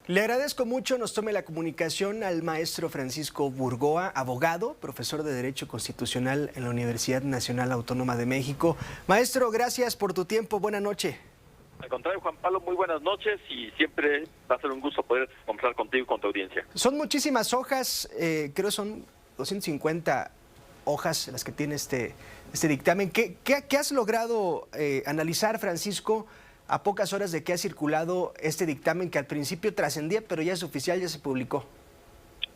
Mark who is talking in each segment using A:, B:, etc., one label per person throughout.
A: Le agradezco mucho, nos tome la comunicación al maestro Francisco Burgoa, abogado, profesor de Derecho Constitucional en la Universidad Nacional Autónoma de México. Maestro, gracias por tu tiempo, buena noche.
B: Al contrario, Juan Pablo, muy buenas noches y siempre va a ser un gusto poder conversar contigo y con tu audiencia.
A: Son muchísimas hojas, creo son 250 hojas las que tiene este dictamen. ¿Qué has logrado analizar, Francisco, a pocas horas de que ha circulado este dictamen que al principio trascendía, pero ya es oficial, ya se publicó?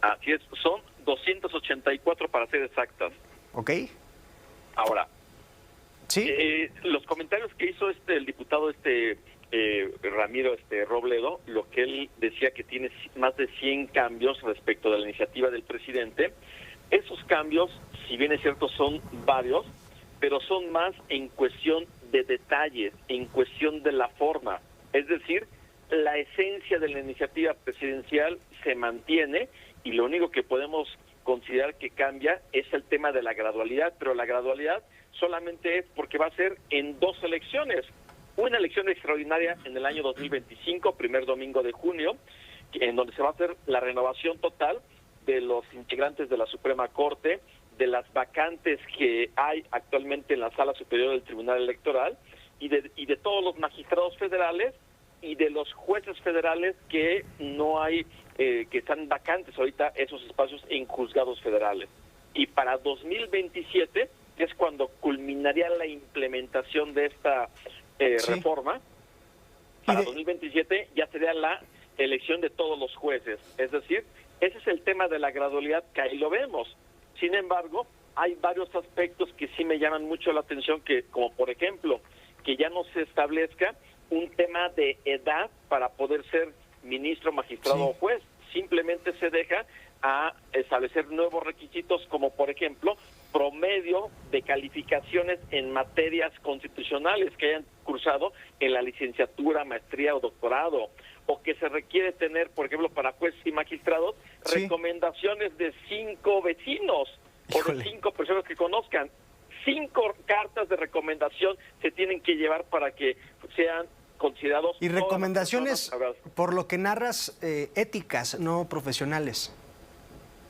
B: Así es, son 284 para ser exactas.
A: ¿Ok?
B: Ahora,
A: ¿sí?
B: Los comentarios que hizo el diputado Ramiro Robledo, lo que él decía que tiene más de 100 cambios respecto de la iniciativa del presidente. Esos cambios, si bien es cierto, son varios, pero son más en cuestión de detalles, en cuestión de la forma. Es decir, la esencia de la iniciativa presidencial se mantiene y lo único que podemos considerar que cambia es el tema de la gradualidad, pero la gradualidad solamente es porque va a ser en dos elecciones. Una elección extraordinaria en el año 2025, primer domingo de junio, en donde se va a hacer la renovación total de los integrantes de la Suprema Corte, de las vacantes que hay actualmente en la Sala Superior del Tribunal Electoral y de todos los magistrados federales y de los jueces federales que no hay, que están vacantes ahorita esos espacios en juzgados federales. Y para 2027, que es cuando culminaría la implementación de esta reforma, para 2027 ya sería la elección de todos los jueces. Es decir, ese es el tema de la gradualidad, que ahí lo vemos. Sin embargo, hay varios aspectos que sí me llaman mucho la atención, que como por ejemplo, que ya no se establezca un tema de edad para poder ser ministro, magistrado o juez. Simplemente se deja a establecer nuevos requisitos, como por ejemplo, promedio de calificaciones en materias constitucionales que hayan cursado en la licenciatura, maestría o doctorado, o que se requiere tener, por ejemplo, para jueces y magistrados, recomendaciones de 5 vecinos o de 5 personas que conozcan. 5 cartas de recomendación se tienen que llevar para que sean considerados.
A: Y recomendaciones, por lo que narras, éticas, no profesionales.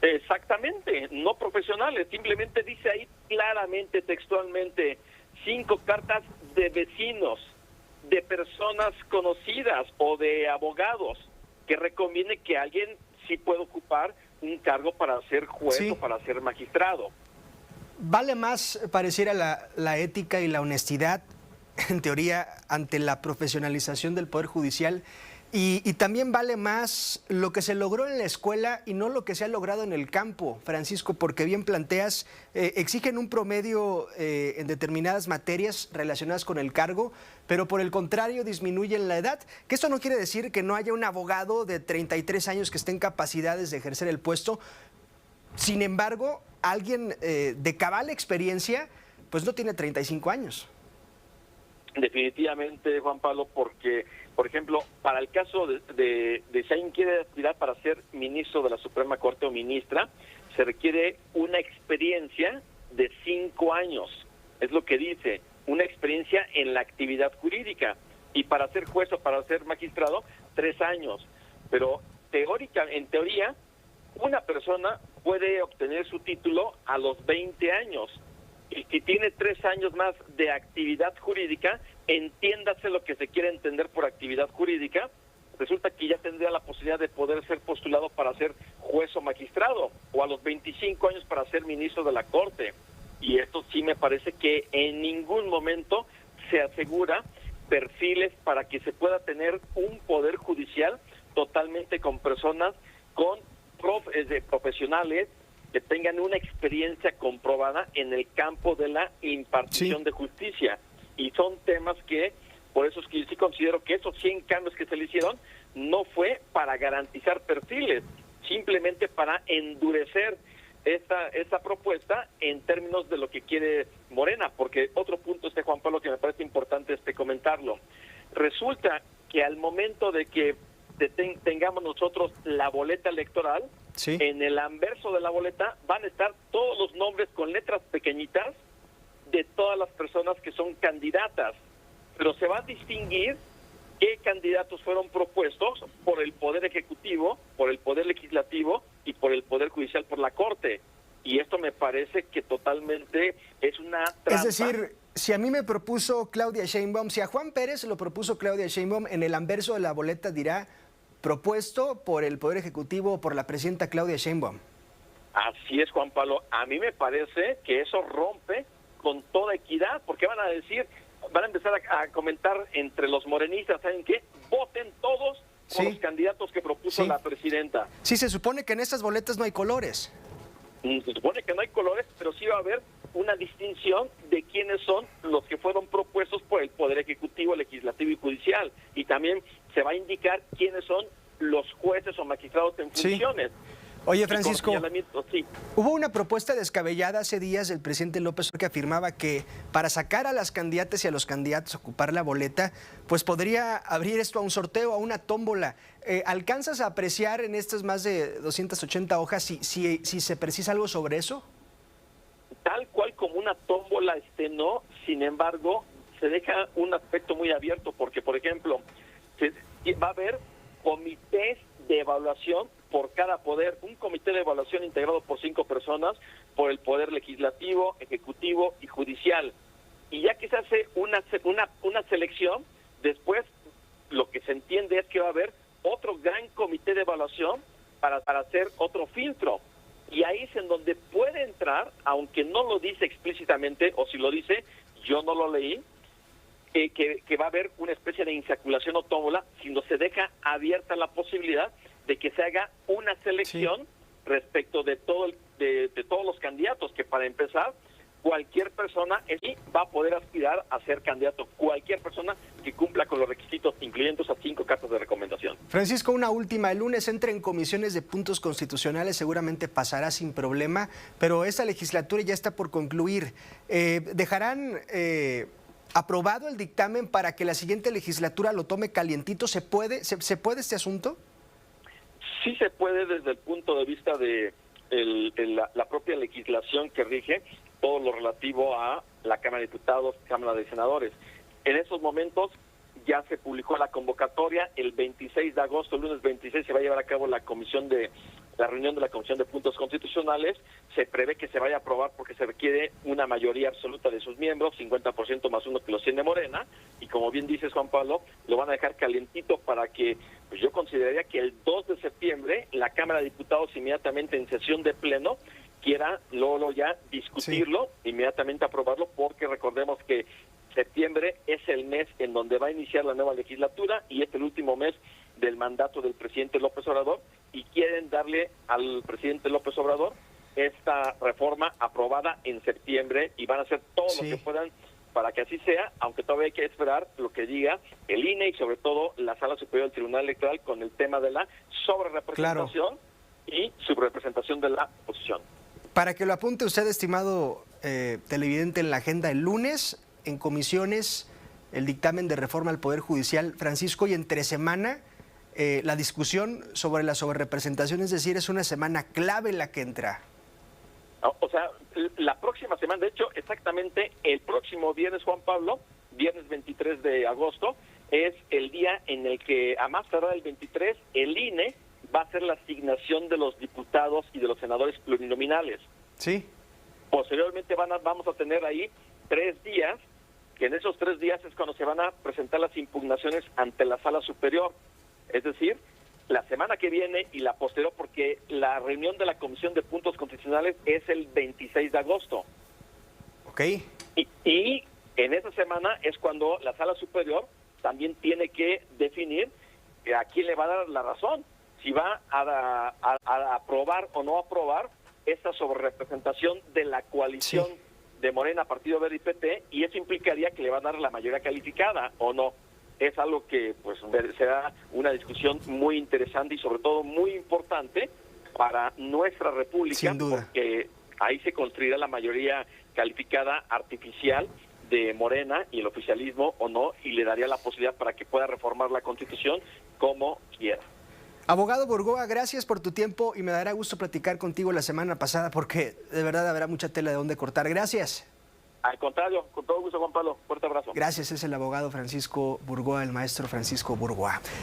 B: Exactamente, no profesionales. Simplemente dice ahí claramente, textualmente, 5 cartas de vecinos, de personas conocidas o de abogados, que recomiende que alguien sí pueda ocupar un cargo para ser juez o para ser magistrado.
A: Vale más, pareciera, la ética y la honestidad, en teoría, ante la profesionalización del Poder Judicial, y también vale más lo que se logró en la escuela y no lo que se ha logrado en el campo, Francisco, porque bien planteas, exigen un promedio en determinadas materias relacionadas con el cargo, pero por el contrario disminuyen la edad, que esto no quiere decir que no haya un abogado de 33 años que esté en capacidades de ejercer el puesto. Sin embargo, alguien de cabal experiencia, pues no tiene 35 años.
B: Definitivamente, Juan Pablo, porque, por ejemplo, para el caso de si alguien quiere aspirar para ser ministro de la Suprema Corte o ministra, se requiere una experiencia de 5 años. Es lo que dice, una experiencia en la actividad jurídica. Y para ser juez o para ser magistrado, 3 años. Pero en teoría, una persona puede obtener su título a los 20 años. Y si tiene 3 años más de actividad jurídica, entiéndase lo que se quiere entender por actividad jurídica, resulta que ya tendría la posibilidad de poder ser postulado para ser juez o magistrado, o a los 25 años para ser ministro de la Corte. Y esto sí me parece que en ningún momento se asegura perfiles para que se pueda tener un poder judicial totalmente con personas, con profesionales, que tengan una experiencia comprobada en el campo de la impartición de justicia. Y son temas que, por eso es que yo sí considero que esos 100 cambios que se le hicieron no fue para garantizar perfiles, simplemente para endurecer esta propuesta en términos de lo que quiere Morena. Porque otro punto, Juan Pablo, que me parece importante comentarlo. Resulta que al momento de que tengamos nosotros la boleta electoral, en el anverso de la boleta van a estar todos los nombres con letras pequeñitas de todas las personas que son candidatas, pero se va a distinguir qué candidatos fueron propuestos por el Poder Ejecutivo, por el Poder Legislativo y por el Poder Judicial, por la Corte. Y esto me parece que totalmente es una trampa.
A: Es decir, si a mí me propuso Claudia Sheinbaum, si a Juan Pérez lo propuso Claudia Sheinbaum, en el anverso de la boleta dirá propuesto por el Poder Ejecutivo o por la presidenta Claudia Sheinbaum.
B: Así es, Juan Pablo. A mí me parece que eso rompe con toda equidad, porque van a empezar a comentar entre los morenistas, ¿saben qué? Voten todos por los candidatos que propuso la presidenta.
A: Sí, se supone que en estas boletas no hay colores.
B: Se supone que no hay colores, pero sí va a haber una distinción de quiénes son los que fueron propuestos por el Poder Ejecutivo, Legislativo y Judicial. Y también se va a indicar quiénes son los jueces o magistrados en funciones.
A: Oye, Francisco,
B: sí.
A: Hubo una propuesta descabellada hace días del presidente López Obrador que afirmaba que para sacar a las candidatas y a los candidatos a ocupar la boleta, pues podría abrir esto a un sorteo, a una tómbola. ¿Alcanzas a apreciar en estas más de 280 hojas si se precisa algo sobre eso?
B: Tal cual como una tómbola, no. Sin embargo, se deja un aspecto muy abierto porque, por ejemplo, va a haber comités de evaluación por cada poder, un comité de evaluación integrado por 5 personas, por el Poder Legislativo, Ejecutivo y Judicial. Y ya que se hace una selección, después lo que se entiende es que va a haber otro gran comité de evaluación para hacer otro filtro. Y ahí es en donde puede entrar, aunque no lo dice explícitamente, o si lo dice, yo no lo leí, que va a haber una especie de insaculación o tómbola, sino se deja abierta la posibilidad de que se haga una selección respecto de todos los candidatos, que para empezar, cualquier persona va a poder aspirar a ser candidato, cualquier persona que cumpla con los requisitos, incluyendo esas 5 cartas de recomendación.
A: Francisco, una última. El lunes entra en comisiones de puntos constitucionales, seguramente pasará sin problema, pero esta legislatura ya está por concluir. ¿Dejarán aprobado el dictamen para que la siguiente legislatura lo tome calientito? ¿Se puede este asunto?
B: Sí se puede desde el punto de vista de la propia legislación que rige todo lo relativo a la Cámara de Diputados, Cámara de Senadores. En esos momentos ya se publicó la convocatoria. El 26 de agosto, el lunes 26, se va a llevar a cabo la reunión de la Comisión de Puntos Constitucionales. Se prevé que se vaya a aprobar porque se requiere una mayoría absoluta de sus miembros, 50% más uno que los tiene Morena, y como bien dices, Juan Pablo, lo van a dejar calientito para que, pues yo consideraría que el 2 de septiembre la Cámara de Diputados inmediatamente en sesión de pleno quiera luego ya discutirlo, inmediatamente aprobarlo, porque recordemos que septiembre es el mes en donde va a iniciar la nueva legislatura y es el último mes del mandato del presidente López Obrador, y quieren darle al presidente López Obrador esta reforma aprobada en septiembre, y van a hacer todo lo que puedan para que así sea, aunque todavía hay que esperar lo que diga el INE y sobre todo la Sala Superior del Tribunal Electoral con el tema de la sobrerepresentación y subrepresentación de la oposición.
A: Para que lo apunte usted, estimado televidente, en la agenda el lunes, en comisiones, el dictamen de reforma al Poder Judicial, Francisco, y entre semana la discusión sobre la sobrerepresentación, es decir, es una semana clave la que entra.
B: O sea, la próxima semana, de hecho, exactamente el próximo viernes, Juan Pablo, viernes 23 de agosto, es el día en el que, a más tardar el 23, el INE va a hacer la asignación de los diputados y de los senadores plurinominales.
A: Sí.
B: Posteriormente vamos a tener ahí 3 días, que en esos 3 días es cuando se van a presentar las impugnaciones ante la Sala Superior. Es decir, la semana que viene y la posterior, porque la reunión de la Comisión de Puntos Constitucionales es el 26 de agosto.
A: Ok.
B: Y en esa semana es cuando la Sala Superior también tiene que definir a quién le va a dar la razón, si va a aprobar o no aprobar esta sobrerepresentación de la coalición de Morena, Partido Verde y PT, y eso implicaría que le va a dar la mayoría calificada o no. Es algo que pues será una discusión muy interesante y sobre todo muy importante para nuestra república,
A: sin duda,
B: porque ahí se construirá la mayoría calificada artificial de Morena y el oficialismo o no, y le daría la posibilidad para que pueda reformar la Constitución como quiera.
A: Abogado Burgoa, gracias por tu tiempo y me dará gusto platicar contigo la semana pasada porque de verdad habrá mucha tela de dónde cortar. Gracias.
B: Al contrario, con todo gusto, Juan Pablo. Fuerte abrazo.
A: Gracias, es el abogado Francisco Burgoa, el maestro Francisco Burgoa.